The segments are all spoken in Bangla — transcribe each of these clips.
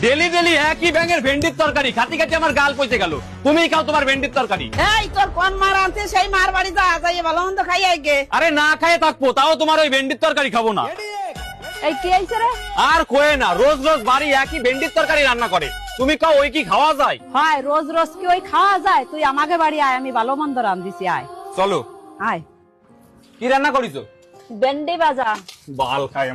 ডেলি ডেলি একই ব্যাঙের ভেন্ডির তরকারি খাতি খাতি আমার গাল পচে গেল। তুমিই খাও তোমার ভেন্ডির তরকারি। এই তোর কোন মার আনছে সেই মার বাড়ি যা যাই ভালো মন্দ খাইয়ে গে। আরে না খাইয়ে থাকবো, তাও তোমার ওই ভেন্ডির তরকারি খাবো না। এই কি হইছে রে? আর কোয়ে না, রোজ রোজ বাড়ি একই ভেন্ডির তরকারি রান্না করে। তুমি খাও, ওই কি খাওয়া যায়? হয় রোজ রোজ কি ওই খাওয়া যায়? তুই আমাকে বাড়ি আয়, আমি ভালো মন্দ রান্ধিছি, আয় চলো। আয়। কি রান্না করিছো? ভেন্ডি ভাজা। বাল খায়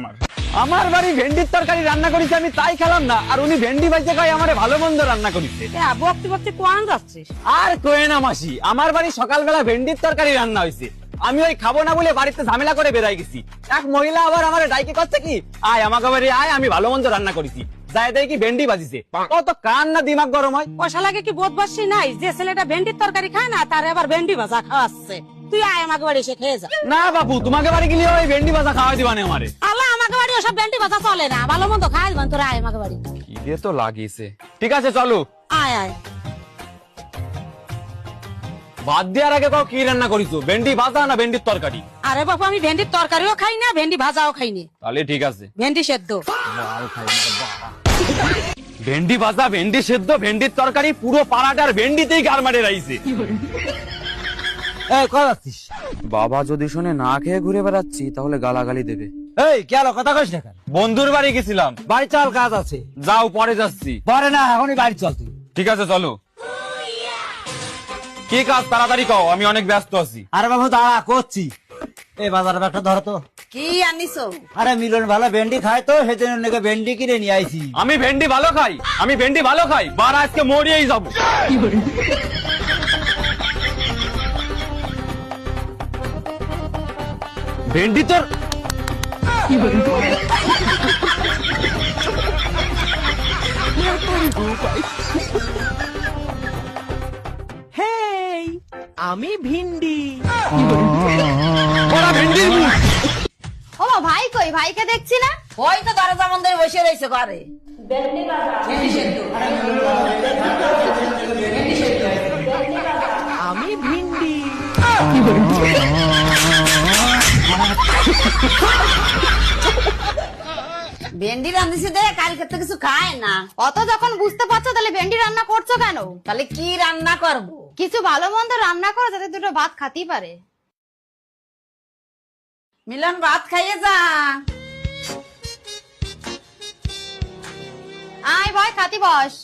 আমার বাড়ি ভেন্ডির তরকারি রান্না করেছে, আমি তাই খেলাম না, আর উনি ভেন্ডি ভাইজে খাই আমারে ভালো মন্দ রান্না করেছে। বকতে বকতে কোয়ান যাচ্ছিস? আর কোয়ে না মাসি, আমার বাড়ি সকালবেলা ভেন্ডির তরকারি রান্না হয়েছে, আমি ওই খাবো না বলে বাড়িতে ঝামেলা করে বেরাই গেছি। এক মহিলা আবার আমার ডাইকে করছে কি, আয় আমাকে বাড়ি আয়, আমি ভালো মন্দ রান্না করেছি। যাই দেখি ভেন্ডি বাজিছে, কত কান না দিমাগ গরম হয়। পয়সা লাগে কি বোধবাসী নাই যে ছেলেটা ভেন্ডির তরকারি খায় না, তার আবার ভেন্ডি ভাজা খাওয়াচ্ছে। তুই আয় আমাকে বাড়ি এসে খেয়ে যা। না বাবু, তোমাকে বাড়ি গেলে ওই ভেন্ডি ভাজা খাওয়াই দিবানে আমারে। আল্লাহ, আমাকে বাড়ি ওসব ভেন্ডি ভাজা চলে না, ভালো মন্দ খাই দিবান। তোরা আয় আমাকে বাড়ি। খিদে তো লাগিয়েছে। ঠিক আছে চলো। আয় আয়। ভাত দেওয়ার আগে কও কি রান্না করিছো, ভেন্ডি ভাজা না ভেন্ডির তরকারি? আরে বাবু, আমি ভেন্ডির তরকারিও খাই না, ভেন্ডি ভাজাও খাই না। তাহলে ঠিক আছে, ভেন্ডি সেদ্ধ। ভেন্ডি ভাজা, ভেন্ডি সেদ্ধ, ভেন্ডির তরকারি, পুরো পাড়াটার ভেন্ডিতেই গার মারে রাইছে। বাবা যদি শুনে না খেয়ে ঘুরে বেড়াচ্ছি তাহলে গালাগালি দেবে। এই কি আলো, কথা কইস না কেন? বন্ধুর বাড়ি গেছিলাম। বাড়ি চল, কাজ আছে। যাও, পরে যাচ্ছি। পরে না, এখনই বাড়ি চল তুই। ঠিক আছে চলো। কি কাজ তাড়াতাড়ি কও, আমি অনেক ব্যস্ত আছি। আরে বাবু দাঁড়া, করছি। এই বাজারে একটা ধরো তো। কি আনিছো? আরে মিলন ভালো ভেন্ডি খায় তো, সেজন্য নাকি ভেন্ডি কিনে নিয়ে আইছি। আমি ভেন্ডি ভালো খাই, আমি ভেন্ডি ভালো খাই, বারা আজকে মরিয়েই যাবো। ভেন্ডি তোর হেই, আমি ভিন্ডি। বড়া ভেন্ডির মুখ। ও ভাই কই? ভাইকে দেখছি না। ওই তো দরজা মন্দিরে বসে রয়েছে ঘরে। আমি ভিন্ডি। ভেন্ডি রান্ধিছে দে, কালকে তো কিছু খায় না। অত যখন বুঝতে পারছো তাহলে ভেন্ডি রান্না করছো কেন? তাহলে কি রান্না করবো? কিছু ভালো মন্দ রান্না করো যাতে দুটো ভাত খাতেই পারে। মিলন, ভাত খাইয়ে যা। আয় ভাই, খাতি বস।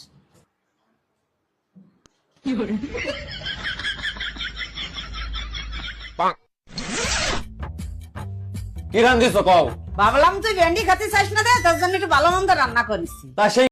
কি রান্ধিছো কও? ভাবলাম তুই ভেন্ডি খাতে চাইস না, দে তোর জন্য একটু ভালো মন্দ রান্না করেছি। তা সেই